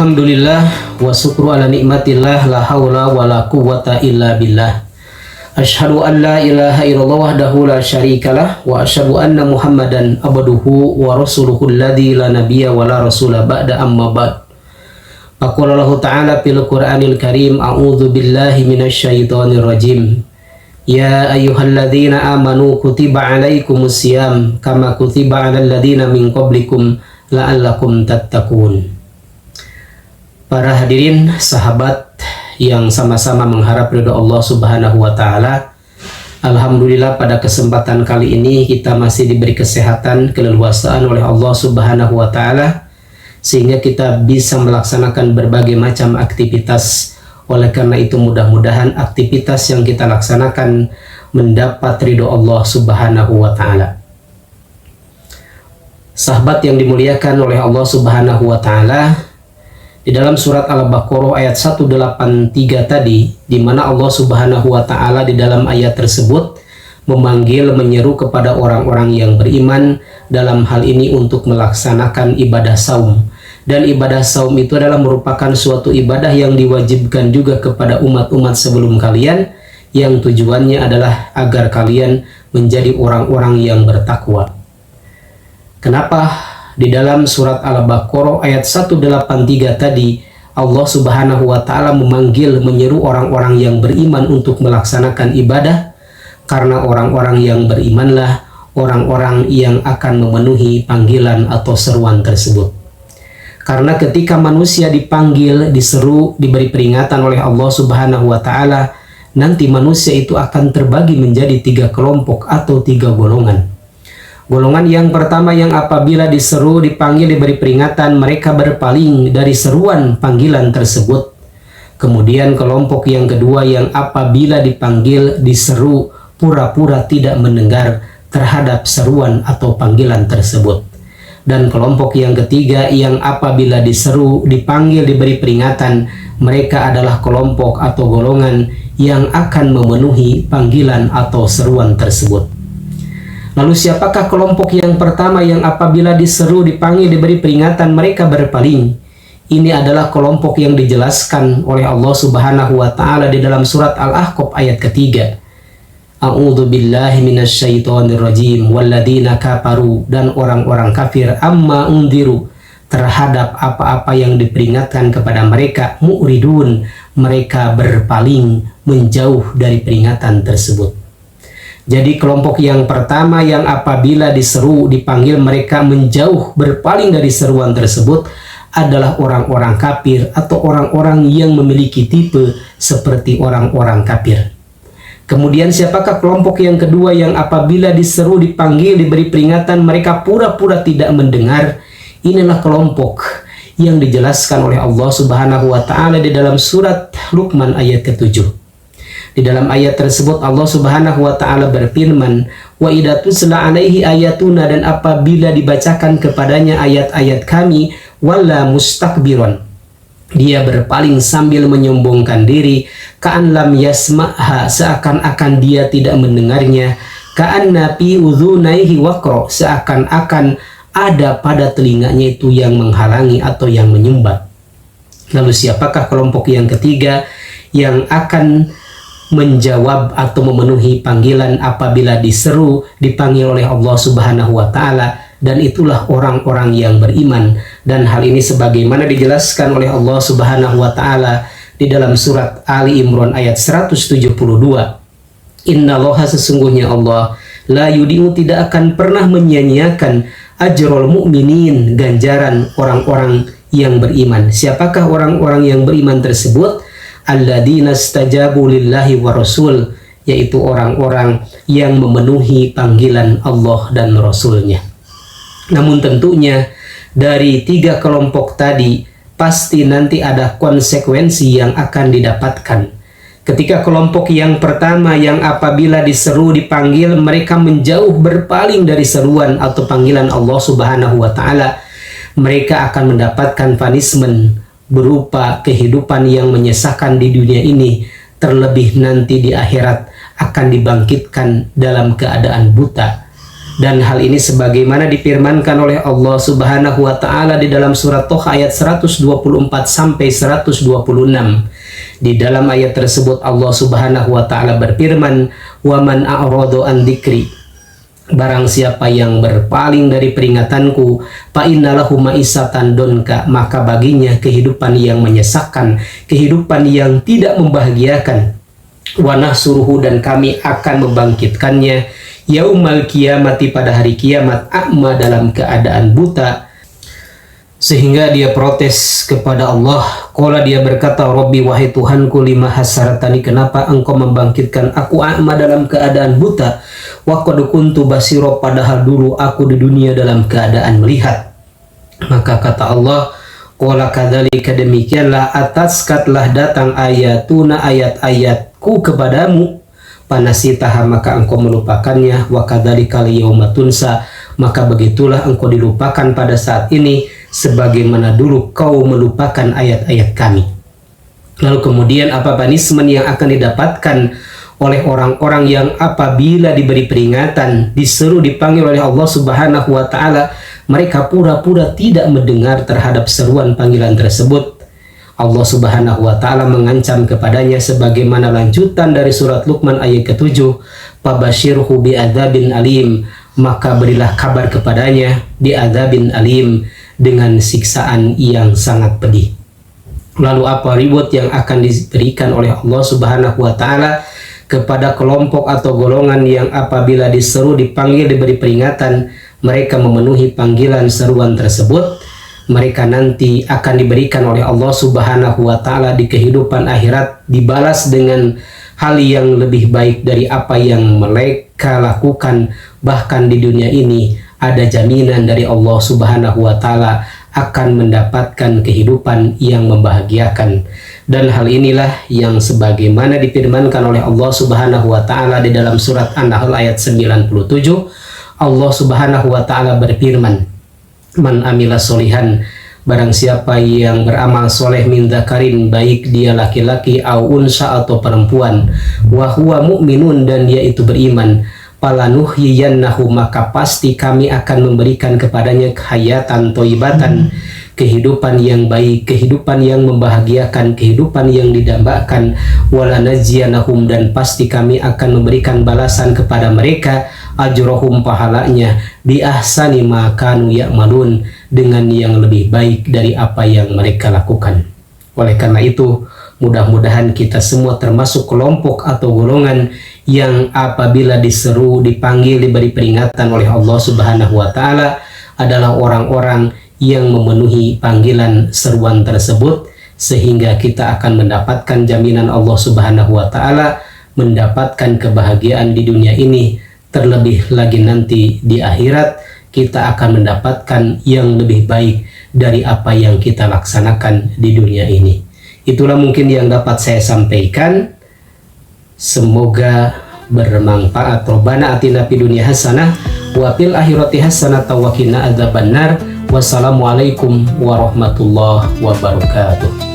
Alhamdulillah wa syukru ala nikmatillah la haula wa la quwwata illa billah. Asyhadu an la ilaha illallah wahdahu la syarikalah wa asyhadu anna Muhammadan abduhu wa rasuluhu alladzi la nabiyya wa la rasula ba'da amma ba'd. Faqala Allah Ta'ala fil Qur'anil Karim, a'udzu billahi minasyaitonir rajim. Ya ayyuhalladzina amanu kutiba 'alaikumus syiyam kama kutiba 'alal ladzina min qablikum la'allakum tattaqun. Para hadirin sahabat yang sama-sama mengharap ridha Allah Subhanahu wa taala. Alhamdulillah pada kesempatan kali ini kita masih diberi kesehatan, keleluasaan oleh Allah Subhanahu wa taala sehingga kita bisa melaksanakan berbagai macam aktivitas. Oleh karena itu mudah-mudahan aktivitas yang kita laksanakan mendapat ridha Allah Subhanahu wa taala. Sahabat yang dimuliakan oleh Allah Subhanahu wa taala, di dalam surat Al-Baqarah ayat 183 tadi, di mana Allah Subhanahu wa taala di dalam ayat tersebut memanggil, menyeru kepada orang-orang yang beriman dalam hal ini untuk melaksanakan ibadah saum. Dan ibadah saum itu adalah merupakan suatu ibadah yang diwajibkan juga kepada umat-umat sebelum kalian, yang tujuannya adalah agar kalian menjadi orang-orang yang bertakwa. Kenapa di dalam surat Al-Baqarah ayat 183 tadi Allah Subhanahu wa taala memanggil, menyeru orang-orang yang beriman untuk melaksanakan ibadah? Karena orang-orang yang berimanlah orang-orang yang akan memenuhi panggilan atau seruan tersebut. Karena ketika manusia dipanggil, diseru, diberi peringatan oleh Allah Subhanahu wa taala, nanti manusia itu akan terbagi menjadi 3 kelompok atau 3 golongan. Golongan yang pertama yang apabila diseru, dipanggil, diberi peringatan, mereka berpaling dari seruan panggilan tersebut. Kemudian kelompok yang kedua yang apabila dipanggil, diseru, pura-pura tidak mendengar terhadap seruan atau panggilan tersebut. Dan kelompok yang ketiga yang apabila diseru, dipanggil, diberi peringatan, mereka adalah kelompok atau golongan yang akan memenuhi panggilan atau seruan tersebut. Lalu siapakah kelompok yang pertama yang apabila diseru, dipanggil, diberi peringatan, mereka berpaling? Ini adalah kelompok yang dijelaskan oleh Allah Subhanahu wa taala di dalam surat Al-Ahqaf ayat ketiga. A'udzu billahi minasyaitonir rajim walladzina kafaru, dan orang-orang kafir amma undiru, terhadap apa-apa yang diperingatkan kepada mereka, mu'ridun, mereka berpaling, menjauh dari peringatan tersebut. Jadi kelompok yang pertama yang apabila diseru, dipanggil, mereka menjauh, berpaling dari seruan tersebut adalah orang-orang kafir atau orang-orang yang memiliki tipe seperti orang-orang kafir. Kemudian siapakah kelompok yang kedua yang apabila diseru, dipanggil, diberi peringatan, mereka pura-pura tidak mendengar? Inilah kelompok yang dijelaskan oleh Allah Subhanahu wa taala di dalam surat Luqman ayat ke-7. Di dalam ayat tersebut Allah Subhanahu wa taala berfirman, wa idza tusla alaihi ayatuna, dan apabila dibacakan kepadanya ayat-ayat kami, walla mustakbiron, dia berpaling sambil menyombongkan diri, ka'an lam yasma'ha, seakan-akan dia tidak mendengarnya, ka'anna fi udhunaihi waqra, seakan-akan ada pada telinganya itu yang menghalangi atau yang menyumbat. Lalu siapakah kelompok yang ketiga yang akan menjawab atau memenuhi panggilan apabila diseru, dipanggil oleh Allah Subhanahu wa taala? Dan itulah orang-orang yang beriman. Dan hal ini sebagaimana dijelaskan oleh Allah Subhanahu wa taala di dalam surat Ali Imran ayat 172. Innallaha, sesungguhnya Allah, la yudi'u, tidak akan pernah menyia-nyiakan, ajrul mu'minin, ganjaran orang-orang yang beriman. Siapakah orang-orang yang beriman tersebut? Alladzina stajabu lillahi wa rasul, yaitu orang-orang yang memenuhi panggilan Allah dan Rasulnya. Namun tentunya dari 3 kelompok tadi pasti nanti ada konsekuensi yang akan didapatkan. Ketika kelompok yang pertama yang apabila diseru, dipanggil, mereka menjauh, berpaling dari seruan atau panggilan Allah Subhanahu wa taala, mereka akan mendapatkan punishment berupa kehidupan yang menyesakan di dunia ini, terlebih nanti di akhirat akan dibangkitkan dalam keadaan buta. Dan hal ini sebagaimana difirmankan oleh Allah Subhanahu wa taala di dalam surat Toha ayat 124 sampai 126. Di dalam ayat tersebut Allah Subhanahu wa taala berfirman, "Wa man a'rada an dzikri", barang siapa yang berpaling dari peringatanku, fa innalahu ma'isatan donka, maka baginya kehidupan yang menyesakkan, kehidupan yang tidak membahagiakan. Wa nahsuruhu, dan kami akan membangkitkannya yaumal kiamati, pada hari kiamat, a'ma, dalam keadaan buta. Sehingga dia protes kepada Allah. Qala, dia berkata, Rabbi, wahai Tuhanku, lima hasaratani, kenapa engkau membangkitkan aku a'ma, dalam keadaan buta? Wa qad kuntu basira, padahal dulu aku di dunia dalam keadaan melihat. Maka kata Allah, qala kadzalika, demikianlah, ataskatlah datang ayatuna, ayat-ayatku kepadamu, panasitaha, maka engkau melupakannya, wa kadzalikal yauma tunsa, maka begitulah engkau dilupakan pada saat ini sebagaimana dulu kau melupakan ayat-ayat kami. Lalu kemudian apa punishment yang akan didapatkan oleh orang-orang yang apabila diberi peringatan, diseru, dipanggil oleh Allah Subhanahu wa taala, mereka pura-pura tidak mendengar terhadap seruan panggilan tersebut. Allah Subhanahu wa taala mengancam kepadanya sebagaimana lanjutan dari surat Luqman ayat ke-7, "Fabashirhu bi'adzabin alim", maka berilah kabar kepadanya bi'adzabin alim, dengan siksaan yang sangat pedih. Lalu apa reward yang akan diberikan oleh Allah Subhanahu wa taala kepada kelompok atau golongan yang apabila diseru, dipanggil, diberi peringatan, mereka memenuhi panggilan seruan tersebut? Mereka nanti akan diberikan oleh Allah Subhanahu wa taala di kehidupan akhirat, dibalas dengan hal yang lebih baik dari apa yang mereka lakukan. Bahkan di dunia ini ada jaminan dari Allah Subhanahu wa taala akan mendapatkan kehidupan yang membahagiakan. Dan hal inilah yang sebagaimana difirmankan oleh Allah Subhanahu wa taala di dalam surat An-Nahl ayat 97. Allah Subhanahu wa taala berfirman, "Man amila solihan", barang siapa yang beramal soleh, min dzakarin, baik dia laki-laki, au unsa, atau perempuan, wa huwa mu'minun, dan dia itu beriman, falanuhyiyannahu, maka pasti kami akan memberikan kepadanya hayatan thayyibatan, kehidupan yang baik, kehidupan yang membahagiakan, kehidupan yang didambakan, walanajziyanahum, dan pasti kami akan memberikan balasan kepada mereka, ajrohum, pahalanya, bi ahsani ma kanu ya'malun, dengan yang lebih baik dari apa yang mereka lakukan. Oleh karena itu, mudah-mudahan kita semua termasuk kelompok atau golongan yang apabila diseru, dipanggil, diberi peringatan oleh Allah Subhanahu wa taala adalah orang-orang yang memenuhi panggilan seruan tersebut, sehingga kita akan mendapatkan jaminan Allah Subhanahu wa taala, mendapatkan kebahagiaan di dunia ini. Terlebih lagi nanti di akhirat kita akan mendapatkan yang lebih baik dari apa yang kita laksanakan di dunia ini. Itulah mungkin yang dapat saya sampaikan. Semoga bermanfaat. Rabbana atina fid dunya hasanah wa fil akhirati hasanah wa qina adzabannar. Wassalamualaikum warahmatullahi wabarakatuh.